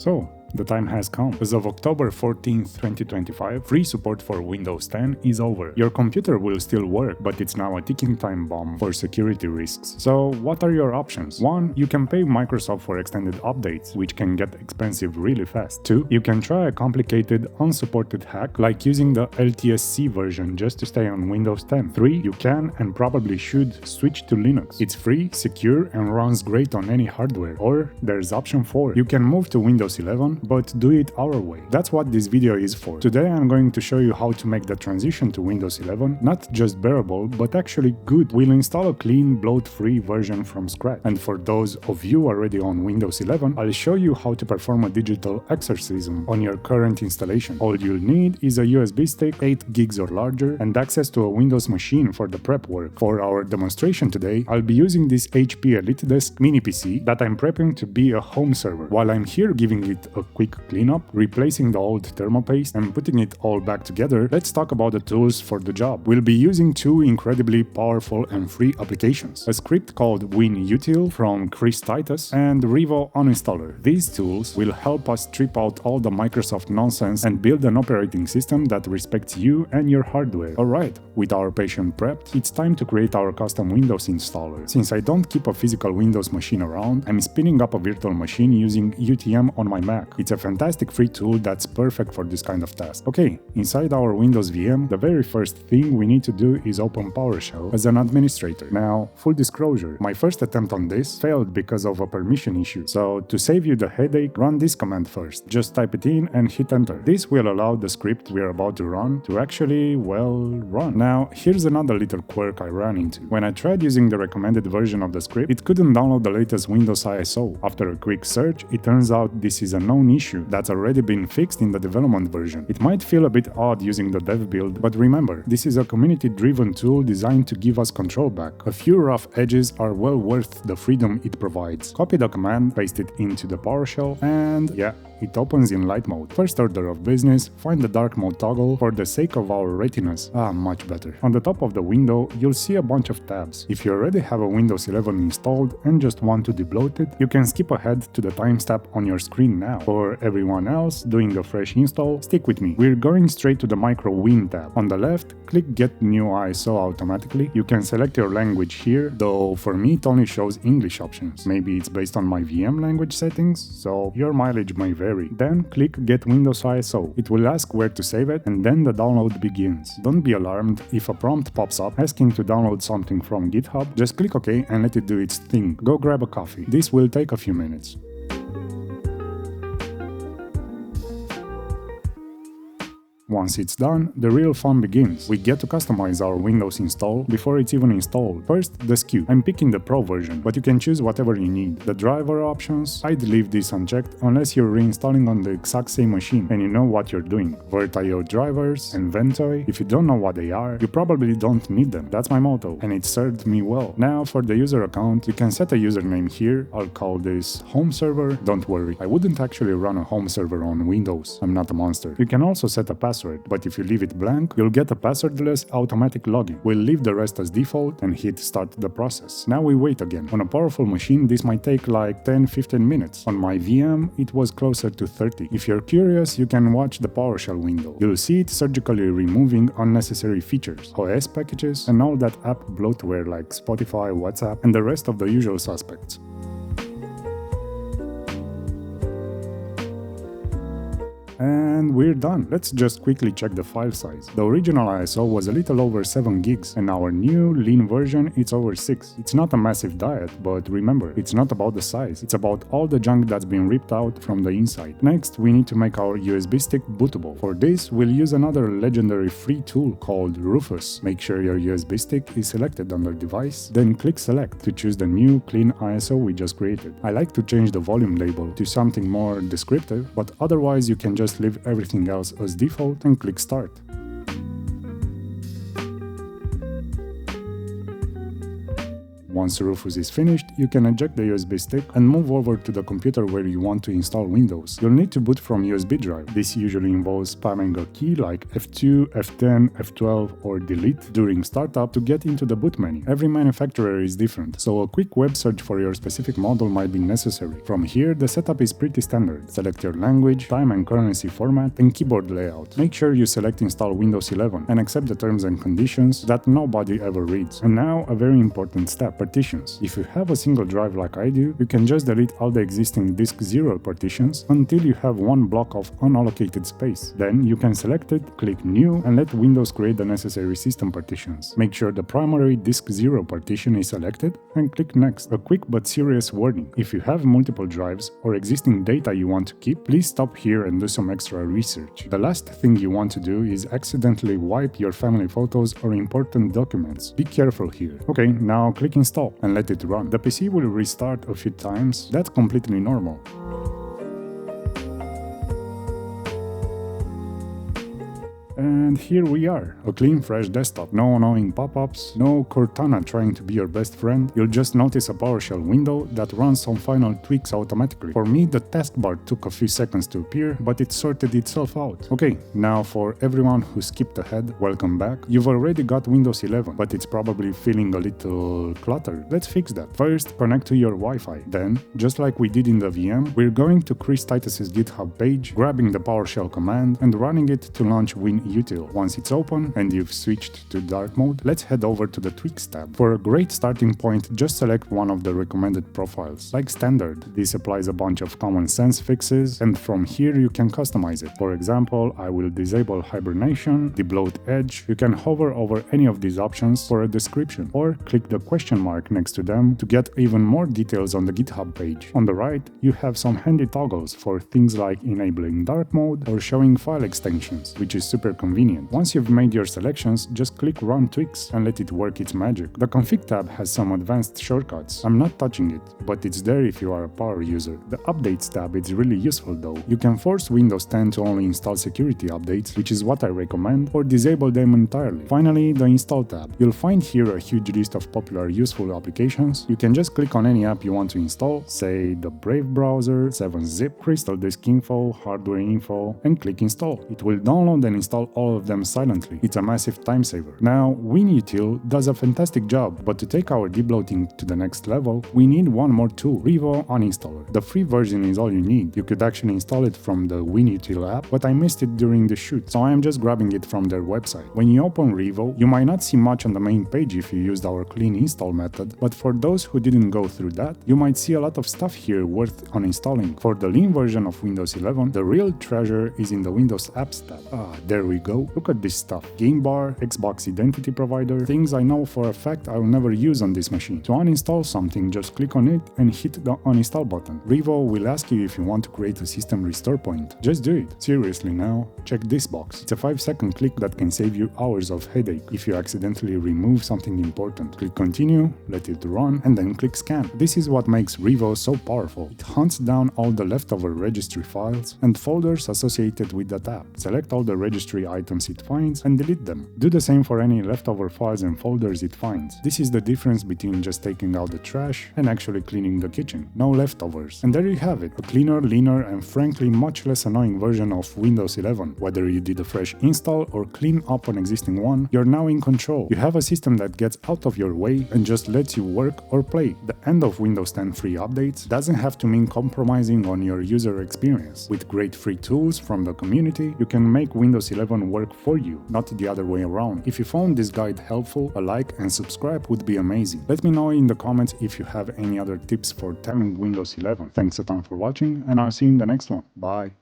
So, the time has come. As of October 14th, 2025, free support for Windows 10 is over. Your computer will still work, but it's now a ticking time bomb for security risks. So, what are your options? 1. You can pay Microsoft for extended updates, which can get expensive really fast. 2. You can try a complicated, unsupported hack, like using the LTSC version just to stay on Windows 10. 3. You can, and probably should, switch to Linux. It's free, secure, and runs great on any hardware. Or, there's option 4. You can move to Windows 11, but do it our way. That's what this video is for. Today I'm going to show you how to make the transition to Windows 11 not just bearable, but actually good. We'll install a clean, bloat-free version from scratch. And for those of you already on Windows 11, I'll show you how to perform a digital exorcism on your current installation. All you'll need is a USB stick, 8 gigs or larger, and access to a Windows machine for the prep work. For our demonstration today, I'll be using this HP EliteDesk mini PC that I'm prepping to be a home server. While I'm here giving it a quick cleanup, replacing the old thermopaste and putting it all back together, let's talk about the tools for the job. We'll be using two incredibly powerful and free applications, a script called WinUtil from Chris Titus and Revo Uninstaller. These tools will help us strip out all the Microsoft nonsense and build an operating system that respects you and your hardware. Alright, with our patient prepped, it's time to create our custom Windows installer. Since I don't keep a physical Windows machine around, I'm spinning up a virtual machine using UTM on my Mac. It's a fantastic free tool that's perfect for this kind of task. Okay, inside our Windows VM, the very first thing we need to do is open PowerShell as an administrator. Now, full disclosure, my first attempt on this failed because of a permission issue. So, to save you the headache, run this command first. Just type it in and hit enter. This will allow the script we're about to run to actually, well, run. Now, here's another little quirk I ran into. When I tried using the recommended version of the script, it couldn't download the latest Windows ISO. After a quick search, it turns out this is a known issue that's already been fixed in the development version. It might feel a bit odd using the dev build, but remember, this is a community-driven tool designed to give us control back. A few rough edges are well worth the freedom it provides. Copy the command, paste it into the PowerShell, and yeah, it opens in light mode. First order of business, find the dark mode toggle for the sake of our retinas. Much better. On the top of the window, you'll see a bunch of tabs. If you already have a Windows 11 installed and just want to debloat it, you can skip ahead to the timestamp on your screen now. For everyone else doing a fresh install, stick with me. We're going straight to the Micro Win tab. On the left, click Get New ISO automatically. You can select your language here, though for me it only shows English options. Maybe it's based on my VM language settings, so your mileage may vary. Then click Get Windows ISO. It will ask where to save it, and then the download begins. Don't be alarmed if a prompt pops up asking to download something from GitHub. Just click OK and let it do its thing. Go grab a coffee. This will take a few minutes. Once it's done, the real fun begins. We get to customize our Windows install before it's even installed. First, the SKU. I'm picking the Pro version, but you can choose whatever you need. The driver options, I'd leave this unchecked unless you're reinstalling on the exact same machine and you know what you're doing. VirtIO drivers and Ventoy, if you don't know what they are, you probably don't need them. That's my motto, and it served me well. Now for the user account, you can set a username here. I'll call this home server. Don't worry, I wouldn't actually run a home server on Windows. I'm not a monster. You can also set a password, but if you leave it blank, you'll get a passwordless automatic login. We'll leave the rest as default and hit start the process. Now we wait again. On a powerful machine, this might take like 10-15 minutes. On my VM, it was closer to 30. If you're curious, you can watch the PowerShell window. You'll see it surgically removing unnecessary features, OS packages, and all that app bloatware like Spotify, WhatsApp, and the rest of the usual suspects. And we're done. Let's just quickly check the file size. The original ISO was a little over 7 gigs, and our new lean version it's over 6. It's not a massive diet, but remember, it's not about the size, it's about all the junk that's been ripped out from the inside. Next, we need to make our USB stick bootable. For this, we'll use another legendary free tool called Rufus. Make sure your USB stick is selected under device, then click select to choose the new clean ISO we just created. I like to change the volume label to something more descriptive, but otherwise you can just leave everything else as default and click start. Once Rufus is finished, you can eject the USB stick and move over to the computer where you want to install Windows. You'll need to boot from USB drive. This usually involves spamming a key like F2, F10, F12 or delete during startup to get into the boot menu. Every manufacturer is different, so a quick web search for your specific model might be necessary. From here, the setup is pretty standard. Select your language, time and currency format, and keyboard layout. Make sure you select install Windows 11 and accept the terms and conditions that nobody ever reads. And now, a very important step, partitions. If you have a single drive like I do, you can just delete all the existing disk 0 partitions until you have one block of unallocated space. Then you can select it, click New, and let Windows create the necessary system partitions. Make sure the primary disk 0 partition is selected and click Next. A quick but serious warning: if you have multiple drives or existing data you want to keep, please stop here and do some extra research. The last thing you want to do is accidentally wipe your family photos or important documents. Be careful here. Okay, now click Install and let it run. The PC will restart a few times. That's completely normal. And here we are, a clean fresh desktop. No annoying pop-ups, no Cortana trying to be your best friend. You'll just notice a PowerShell window that runs some final tweaks automatically. For me, the taskbar took a few seconds to appear, but it sorted itself out. Okay, now for everyone who skipped ahead, welcome back. You've already got Windows 11, but it's probably feeling a little cluttered. Let's fix that. First, connect to your Wi-Fi. Then, just like we did in the VM, we're going to Chris Titus's GitHub page, grabbing the PowerShell command and running it to launch WinUtil. Once it's open and you've switched to dark mode, let's head over to the Tweaks tab. For a great starting point, just select one of the recommended profiles. Like standard, this applies a bunch of common sense fixes, and from here you can customize it. For example, I will disable hibernation, debloat edge. You can hover over any of these options for a description, or click the question mark next to them to get even more details on the GitHub page. On the right, you have some handy toggles for things like enabling dark mode or showing file extensions, which is super convenient. Once you've made your selections, just click Run Tweaks and let it work its magic. The Config tab has some advanced shortcuts. I'm not touching it, but it's there if you are a power user. The Updates tab is really useful though. You can force Windows 10 to only install security updates, which is what I recommend, or disable them entirely. Finally, the Install tab. You'll find here a huge list of popular useful applications. You can just click on any app you want to install, say the Brave browser, 7-zip, Crystal Disk Info, Hardware Info, and click Install. It will download and install all of them silently. It's a massive time saver. Now, WinUtil does a fantastic job, but to take our debloating to the next level, we need one more tool, Revo Uninstaller. The free version is all you need. You could actually install it from the WinUtil app, but I missed it during the shoot, so I am just grabbing it from their website. When you open Revo, you might not see much on the main page if you used our clean install method, but for those who didn't go through that, you might see a lot of stuff here worth uninstalling. For the lean version of Windows 11, the real treasure is in the Windows Apps tab. There we go. Look at this stuff. Game bar, Xbox Identity Provider, things I know for a fact I will never use on this machine. To uninstall something, just click on it and hit the uninstall button. Revo will ask you if you want to create a system restore point. Just do it. Seriously now, check this box. It's a 5-second click that can save you hours of headache if you accidentally remove something important. Click continue, let it run, and then click scan. This is what makes Revo so powerful. It hunts down all the leftover registry files and folders associated with that app. Select all the registry items it finds and delete them. Do the same for any leftover files and folders it finds. This is the difference between just taking out the trash and actually cleaning the kitchen. No leftovers. And there you have it, a cleaner, leaner, and frankly much less annoying version of Windows 11. Whether you did a fresh install or clean up an existing one, you're now in control. You have a system that gets out of your way and just lets you work or play. The end of Windows 10 free updates doesn't have to mean compromising on your user experience. With great free tools from the community, you can make Windows 11 work for you, not the other way around. If you found this guide helpful, a like and subscribe would be amazing. Let me know in the comments if you have any other tips for timing Windows 11. Thanks a ton for watching, and I'll see you in the next one. Bye!